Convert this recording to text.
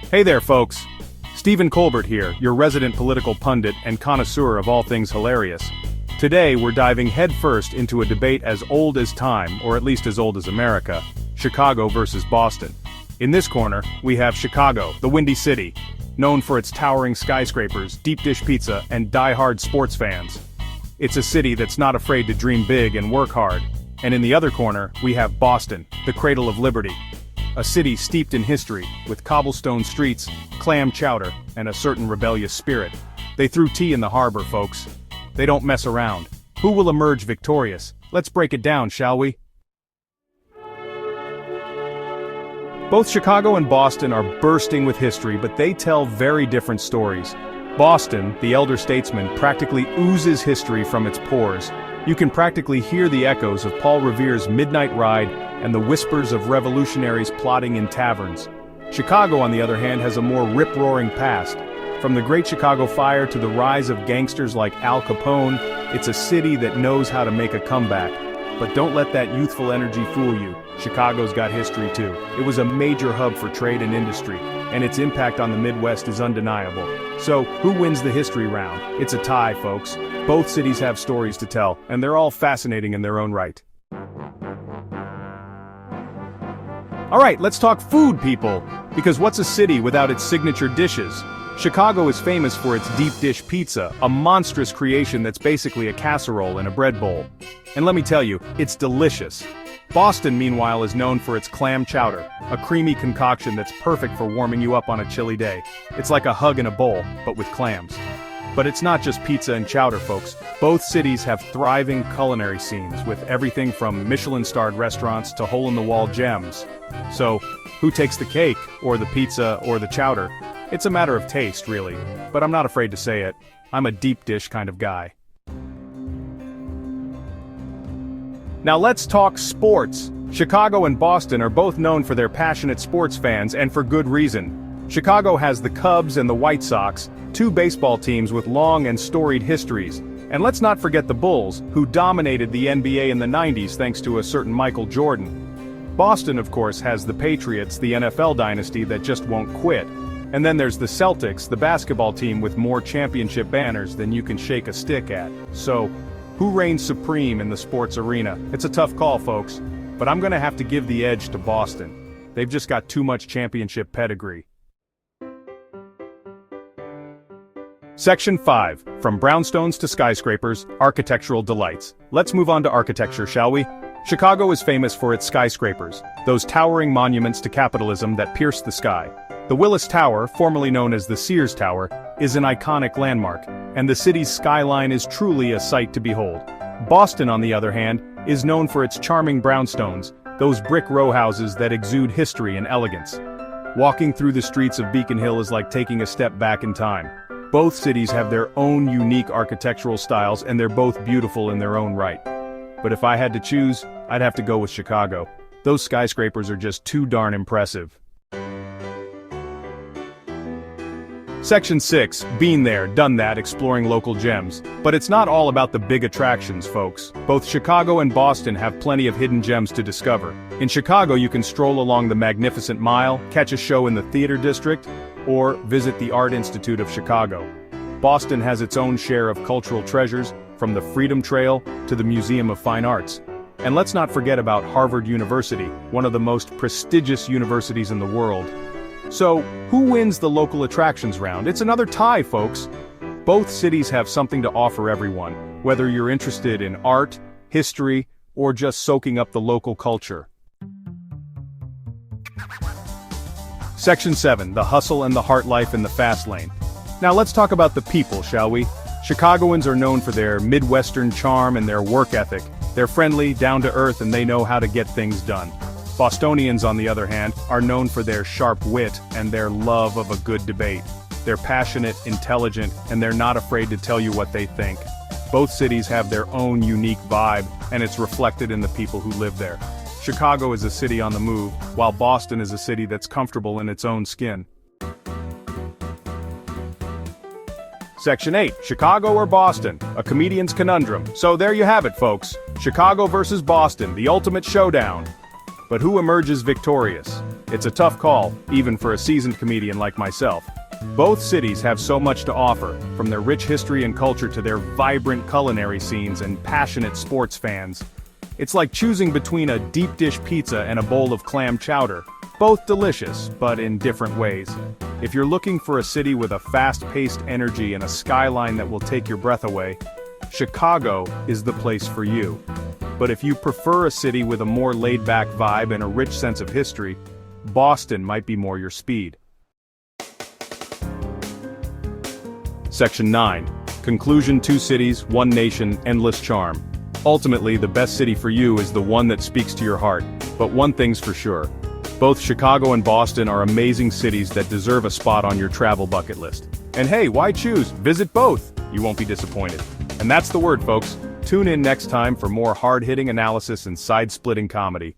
Hey there, folks. Stephen Colbert here, your resident political pundit and connoisseur of all things hilarious. Today, we're diving headfirst into a debate as old as time, or at least as old as America, Chicago versus Boston. In this corner, we have Chicago, the Windy City, known for its towering skyscrapers, deep dish pizza, and die-hard sports fans. It's a city that's not afraid to dream big and work hard. And in the other corner, we have Boston, the cradle of liberty. A city steeped in history, with cobblestone streets, clam chowder, and a certain rebellious spirit. They threw tea in the harbor, folks. They don't mess around. Who will emerge victorious? Let's break it down, shall we? Both Chicago and Boston are bursting with history, but they tell very different stories. Boston, the elder statesman, practically oozes history from its pores. You can practically hear the echoes of Paul Revere's Midnight Ride and the whispers of revolutionaries plotting in taverns. Chicago, on the other hand, has a more rip-roaring past. From the Great Chicago Fire to the rise of gangsters like Al Capone, it's a city that knows how to make a comeback. But don't let that youthful energy fool you. Chicago's got history too. It was a major hub for trade and industry, and its impact on the Midwest is undeniable. So, who wins the history round? It's a tie, folks. Both cities have stories to tell, and they're all fascinating in their own right. Alright, let's talk food, people! Because what's a city without its signature dishes? Chicago is famous for its deep dish pizza, a monstrous creation that's basically a casserole in a bread bowl. And let me tell you, it's delicious. Boston, meanwhile, is known for its clam chowder, a creamy concoction that's perfect for warming you up on a chilly day. It's like a hug in a bowl, but with clams. But it's not just pizza and chowder, folks. Both cities have thriving culinary scenes, with everything from Michelin-starred restaurants to hole-in-the-wall gems. So, who takes the cake, or the pizza, or the chowder? It's a matter of taste, really. But I'm not afraid to say it. I'm a deep dish kind of guy. Now let's talk sports. Chicago and Boston are both known for their passionate sports fans, and for good reason. Chicago has the Cubs and the White Sox, two baseball teams with long and storied histories. And let's not forget the Bulls, who dominated the NBA in the 90s thanks to a certain Michael Jordan. Boston, of course, has the Patriots, the NFL dynasty that just won't quit. And then there's the Celtics, the basketball team with more championship banners than you can shake a stick at. So, who reigns supreme in the sports arena? It's a tough call, folks. But I'm gonna have to give the edge to Boston. They've just got too much championship pedigree. Section 5. From brownstones to skyscrapers, architectural delights. Let's move on to architecture, shall we? Chicago is famous for its skyscrapers, those towering monuments to capitalism that pierce the sky. The Willis Tower, formerly known as the Sears Tower, is an iconic landmark, and the city's skyline is truly a sight to behold. Boston, on the other hand, is known for its charming brownstones, those brick row houses that exude history and elegance. Walking through the streets of Beacon Hill is like taking a step back in time. Both cities have their own unique architectural styles, and they're both beautiful in their own right. But if I had to choose, I'd have to go with Chicago. Those skyscrapers are just too darn impressive. Section 6. Been there, done that, exploring local gems. But it's not all about the big attractions, folks. Both Chicago and Boston have plenty of hidden gems to discover. In Chicago, you can stroll along the Magnificent Mile, catch a show in the Theater District, or visit the Art Institute of Chicago. Boston has its own share of cultural treasures, from the Freedom Trail to the Museum of Fine Arts. And let's not forget about Harvard University, one of the most prestigious universities in the world. So, who wins the local attractions round? It's another tie, folks. Both cities have something to offer everyone, whether you're interested in art, history, or just soaking up the local culture. Section 7. The hustle and the heart life in the fast lane. Now let's talk about the people, shall we? Chicagoans are known for their Midwestern charm and their work ethic. They're friendly, down-to-earth, and they know how to get things done. Bostonians, on the other hand, are known for their sharp wit and their love of a good debate. They're passionate, intelligent, and they're not afraid to tell you what they think. Both cities have their own unique vibe, and it's reflected in the people who live there. Chicago is a city on the move, while Boston is a city that's comfortable in its own skin. Section 8. Chicago or Boston? A comedian's conundrum. So there you have it, folks. Chicago versus Boston, the ultimate showdown. But who emerges victorious? It's a tough call, even for a seasoned comedian like myself. Both cities have so much to offer, from their rich history and culture to their vibrant culinary scenes and passionate sports fans. It's like choosing between a deep dish pizza and a bowl of clam chowder. Both delicious, but in different ways. If you're looking for a city with a fast-paced energy and a skyline that will take your breath away, Chicago is the place for you. But if you prefer a city with a more laid-back vibe and a rich sense of history, Boston might be more your speed. Section 9. Conclusion: 2 cities, 1 nation, endless charm. Ultimately, the best city for you is the one that speaks to your heart. But one thing's for sure. Both Chicago and Boston are amazing cities that deserve a spot on your travel bucket list. And hey, why choose? Visit both! You won't be disappointed. And that's the word, folks. Tune in next time for more hard-hitting analysis and side-splitting comedy.